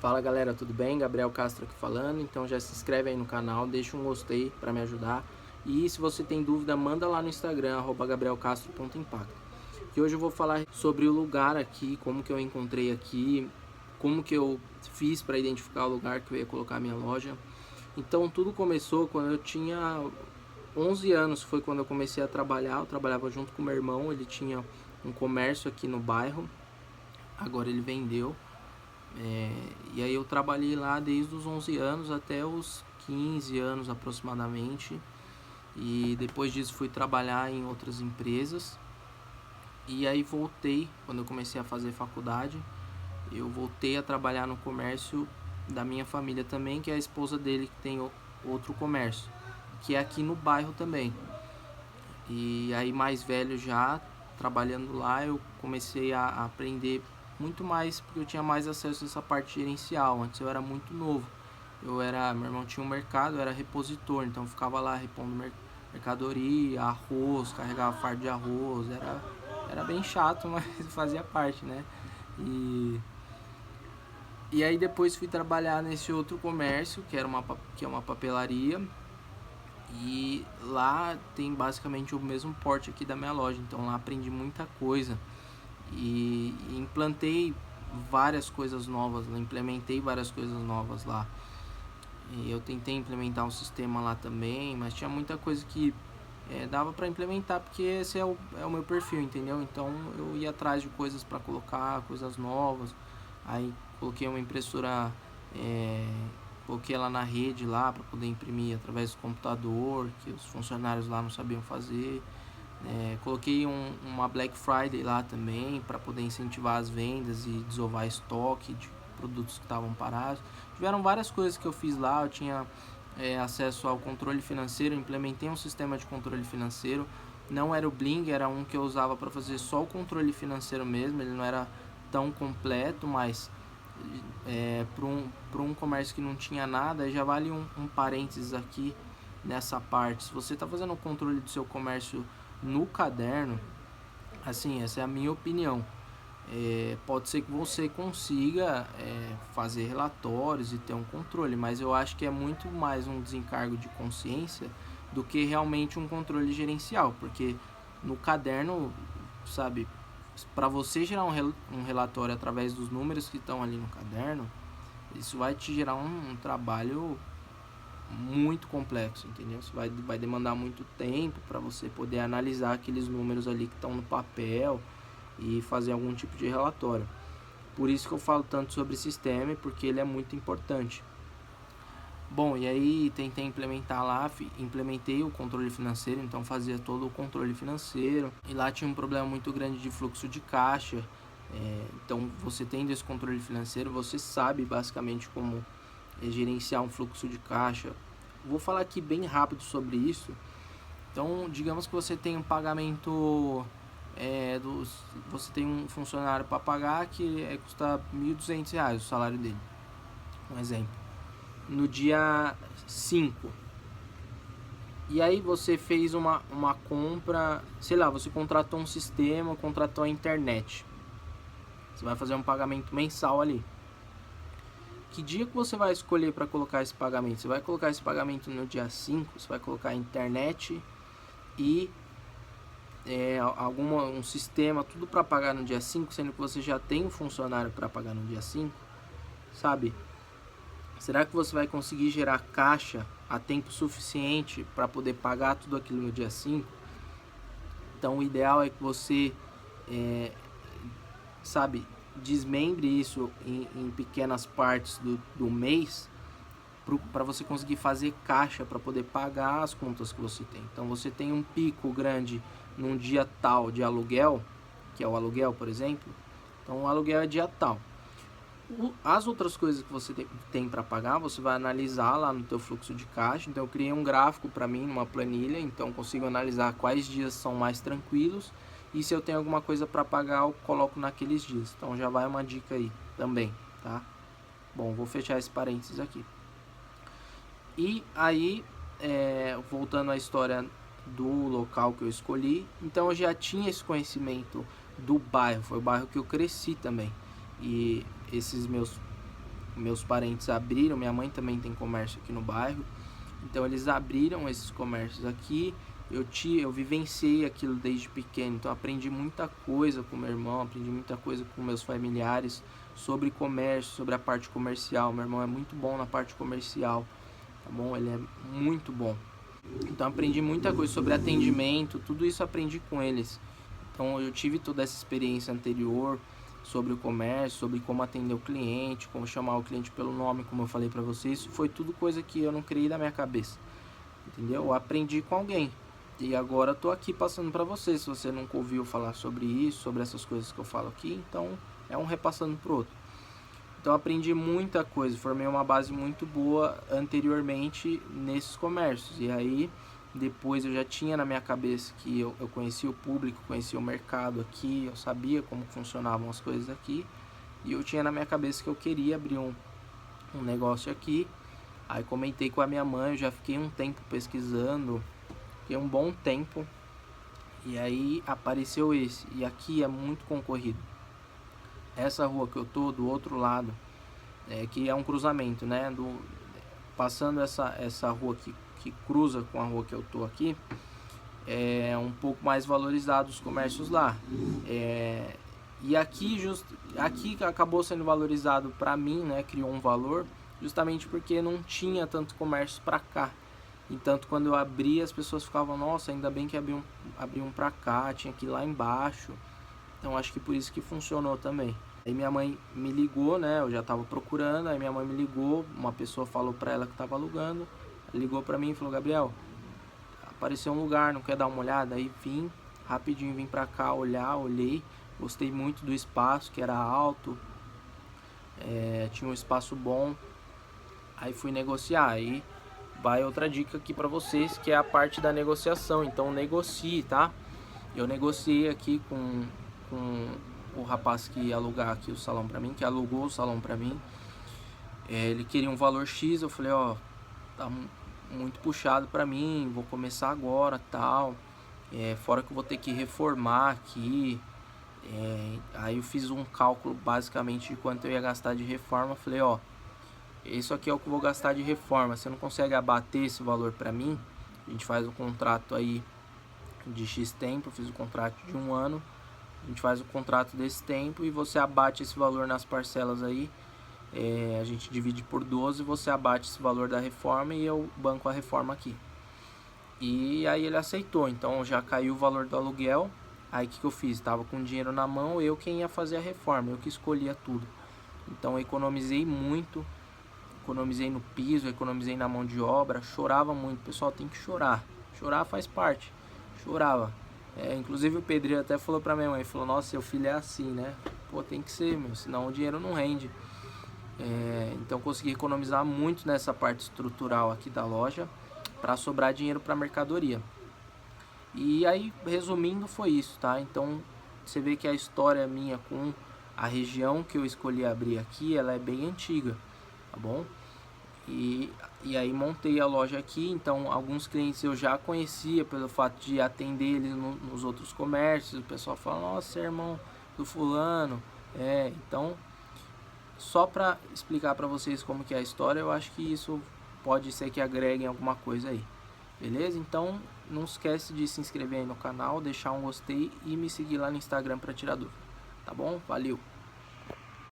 Fala galera, tudo bem? Gabriel Castro aqui falando. Então já se inscreve aí no canal, deixa um gostei para me ajudar. E se você tem dúvida, manda lá no Instagram, @gabrielcastro.impacto. E hoje eu vou falar sobre o lugar aqui, como que eu encontrei aqui, como que eu fiz para identificar o lugar que eu ia colocar a minha loja. Então tudo começou quando eu tinha 11 anos, foi quando eu comecei a trabalhar. Eu trabalhava junto com meu irmão, ele tinha um comércio aqui no bairro, agora ele vendeu. E aí eu trabalhei lá desde os 11 anos até os 15 anos aproximadamente. E depois disso fui trabalhar em outras empresas. E aí voltei, quando eu comecei a fazer faculdade, eu voltei a trabalhar no comércio da minha família também, que é a esposa dele que tem outro comércio, que é aqui no bairro também. E aí mais velho já, trabalhando lá, eu comecei a aprender muito mais, porque eu tinha mais acesso a essa parte gerencial. Antes eu era muito novo. Meu irmão tinha um mercado, eu era repositor, então eu ficava lá repondo mercadoria, arroz, carregava fardo de arroz, era bem chato, mas fazia parte, né? E, e aí depois fui trabalhar nesse outro comércio, que é uma papelaria, e lá tem basicamente o mesmo porte aqui da minha loja, então lá aprendi muita coisa e implantei várias coisas novas, implementei várias coisas novas lá. E eu tentei implementar um sistema lá também, mas tinha muita coisa que dava para implementar, porque esse é o meu perfil, entendeu? Então eu ia atrás de coisas para colocar, coisas novas. Aí coloquei uma impressora, coloquei ela na rede lá para poder imprimir através do computador, que os funcionários lá não sabiam fazer. Coloquei uma Black Friday lá também para poder incentivar as vendas e desovar estoque de produtos que estavam parados. Tiveram várias coisas que eu fiz lá. Eu tinha acesso ao controle financeiro, implementei um sistema de controle financeiro. Não era o Bling, era um que eu usava para fazer só o controle financeiro mesmo. Ele não era tão completo, mas para um comércio que não tinha nada, já vale um parênteses aqui nessa parte. Se você está fazendo o controle do seu comércio no caderno, assim, essa é a minha opinião. Pode ser que você consiga fazer relatórios e ter um controle, mas eu acho que é muito mais um desencargo de consciência do que realmente um controle gerencial, porque no caderno, sabe, para você gerar um relatório através dos números que estão ali no caderno, isso vai te gerar um trabalho muito complexo, entendeu? Isso vai demandar muito tempo para você poder analisar aqueles números ali que estão no papel e fazer algum tipo de relatório. Por isso que eu falo tanto sobre sistema, porque ele é muito importante. Bom, e aí tentei implementar lá, implementei o controle financeiro, então fazia todo o controle financeiro. E lá tinha um problema muito grande de fluxo de caixa. Então você tendo esse controle financeiro, você sabe basicamente como gerenciar um fluxo de caixa. Vou falar aqui bem rápido sobre isso. Então, digamos que você tem um pagamento, você tem um funcionário para pagar que custa R$ 1.200 o salário dele, um exemplo, no dia 5. E aí você fez uma compra, sei lá, você contratou um sistema, contratou a internet. Você vai fazer um pagamento mensal ali. Que dia que você vai escolher para colocar esse pagamento? Você vai colocar esse pagamento no dia 5, você vai colocar a internet e um sistema, tudo para pagar no dia 5, sendo que você já tem um funcionário para pagar no dia 5, sabe? Será que você vai conseguir gerar caixa a tempo suficiente para poder pagar tudo aquilo no dia 5? Então o ideal é que você, sabe, desmembre isso em pequenas partes do mês, para você conseguir fazer caixa para poder pagar as contas que você tem. Então você tem um pico grande num dia tal de aluguel, que é o aluguel, por exemplo. Então o aluguel é dia tal. As outras coisas que você tem para pagar, você vai analisar lá no teu fluxo de caixa. Então eu criei um gráfico para mim, numa planilha, então eu consigo analisar quais dias são mais tranquilos e se eu tenho alguma coisa para pagar, eu coloco naqueles dias. Então já vai uma dica aí também, tá? Bom, vou fechar esse parênteses aqui. E aí, voltando à história do local que eu escolhi, então eu já tinha esse conhecimento do bairro, foi o bairro que eu cresci também. E esses meus meus parentes abriram, minha mãe também tem comércio aqui no bairro, então eles abriram esses comércios aqui. Eu vivenciei aquilo desde pequeno, então aprendi muita coisa com meu irmão, aprendi muita coisa com meus familiares sobre comércio, sobre a parte comercial. Meu irmão é muito bom na parte comercial, tá bom? Ele é muito bom. Então aprendi muita coisa sobre atendimento, tudo isso aprendi com eles. Então eu tive toda essa experiência anterior sobre o comércio, sobre como atender o cliente, como chamar o cliente pelo nome, como eu falei pra vocês. Isso foi tudo coisa que eu não criei da minha cabeça, entendeu? Eu aprendi com alguém. E agora eu tô aqui passando para você. Se você nunca ouviu falar sobre isso, sobre essas coisas que eu falo aqui, então é um repassando pro outro. Então aprendi muita coisa, formei uma base muito boa anteriormente nesses comércios. E aí depois eu já tinha na minha cabeça que eu conhecia o público, conhecia o mercado aqui, eu sabia como funcionavam as coisas aqui. E eu tinha na minha cabeça que eu queria abrir um negócio aqui. Aí comentei com a minha mãe, eu já fiquei um tempo pesquisando, fiquei um bom tempo, e aí apareceu esse, e aqui é muito concorrido. Essa rua que eu tô, do outro lado, que é um cruzamento, né, passando essa rua que cruza com a rua que eu tô aqui, é um pouco mais valorizado os comércios lá. E aqui acabou sendo valorizado para mim, né, criou um valor, justamente porque não tinha tanto comércio para cá. Entanto, quando eu abri, as pessoas ficavam, nossa, ainda bem que abri um pra cá, tinha que ir lá embaixo. Então acho que por isso que funcionou também. Aí minha mãe me ligou, né, eu já tava procurando, aí minha mãe me ligou, uma pessoa falou pra ela que tava alugando, ligou pra mim e falou, Gabriel, apareceu um lugar, não quer dar uma olhada? Aí vim pra cá olhar, olhei, gostei muito do espaço, que era alto, tinha um espaço bom, aí fui negociar, aí vai outra dica aqui pra vocês, que é a parte da negociação. Então negocie, tá? Eu negociei aqui com o rapaz que ia alugar aqui o salão pra mim, que alugou o salão pra mim. Ele queria um valor X, eu falei, ó, tá muito puxado pra mim, vou começar agora, tal. Fora que eu vou ter que reformar aqui. Aí eu fiz um cálculo basicamente de quanto eu ia gastar de reforma. Falei, ó, isso aqui é o que eu vou gastar de reforma. Você não consegue abater esse valor pra mim? A gente faz um contrato aí de X tempo. Eu fiz um contrato de 1 ano. A gente faz o contrato desse tempo e você abate esse valor nas parcelas aí. A gente divide por 12, você abate esse valor da reforma e eu banco a reforma aqui. E aí ele aceitou, então já caiu o valor do aluguel. Aí o que eu fiz? Tava com dinheiro na mão, eu quem ia fazer a reforma, eu que escolhia tudo. Então eu economizei muito. Economizei no piso, economizei na mão de obra, chorava muito. O pessoal tem que chorar. Chorar faz parte. Chorava. Inclusive o pedreiro até falou pra minha mãe, falou, nossa, seu filho é assim, né? Pô, tem que ser, meu, senão o dinheiro não rende. Então consegui economizar muito nessa parte estrutural aqui da loja, pra sobrar dinheiro pra mercadoria. E aí, resumindo, foi isso, tá? Então você vê que a história minha com a região que eu escolhi abrir aqui, ela é bem antiga, tá bom? E aí montei a loja aqui, então alguns clientes eu já conhecia pelo fato de atender eles nos outros comércios. O pessoal fala, nossa, é irmão do fulano. Então, só para explicar para vocês como que é a história, eu acho que isso pode ser que agreguem alguma coisa aí. Beleza? Então, não esquece de se inscrever aí no canal, deixar um gostei e me seguir lá no Instagram para tirar dúvida. Tá bom? Valeu!